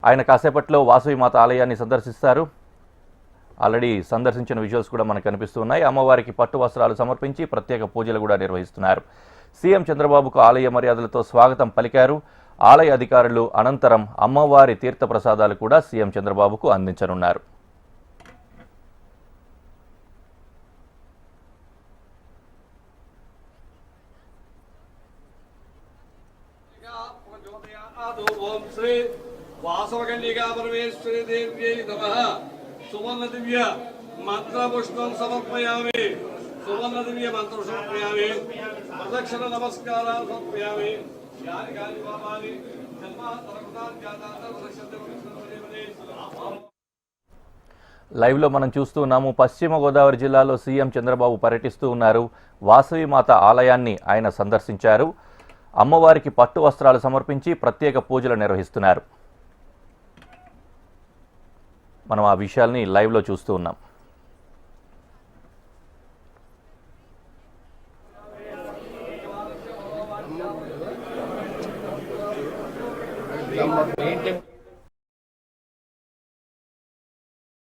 ఆయన కాసేపట్లో వాసవిమాత ఆలయాన్ని సందర్శిస్తారు. ఆల్రెడీ సందర్శించిన విజువల్స్ కూడా మనకు కనిపిస్తున్నాయి. అమ్మవారికి పట్టు వస్త్రాలు సమర్పించి ప్రత్యేక పూజలు కూడా నిర్వహిస్తున్నారు. సీఎం చంద్రబాబుకు ఆలయ మర్యాదలతో స్వాగతం పలికారు. ఆలయ అధికారులు అనంతరం అమ్మవారి తీర్థప్రసాదాలు కూడా సీఎం చంద్రబాబుకు అందించనున్నారు. ओम श्री वासवकन्यका परमेश्वरी देव्यै नमः। सुवर्ण दिव्य मंत्र पुष्पं समर्पयामि। सुवर्ण दिव्य मंत्र समर्पयामि। प्रदक्षिण नमस्कार समर्पयामि। यानि कानि पापानि जन्मान्तरकृतानि जातानि प्रदक्षिणे లైవ్ లో మనం చూస్తూ ఉన్నాము. పశ్చిమ గోదావరి జిల్లాలో సీఎం చంద్రబాబు పర్యటిస్తూ ఉన్నారు. వాసవిమాత ఆలయాన్ని ఆయన సందర్శించారు. అమ్మవారికి పట్టు వస్త్రాలు సమర్పించి ప్రత్యేక పూజలు నిర్వహిస్తున్నారు. మనం ఆ విషయాల్ని లైవ్లో చూస్తూ ఉన్నాం. ఏంటి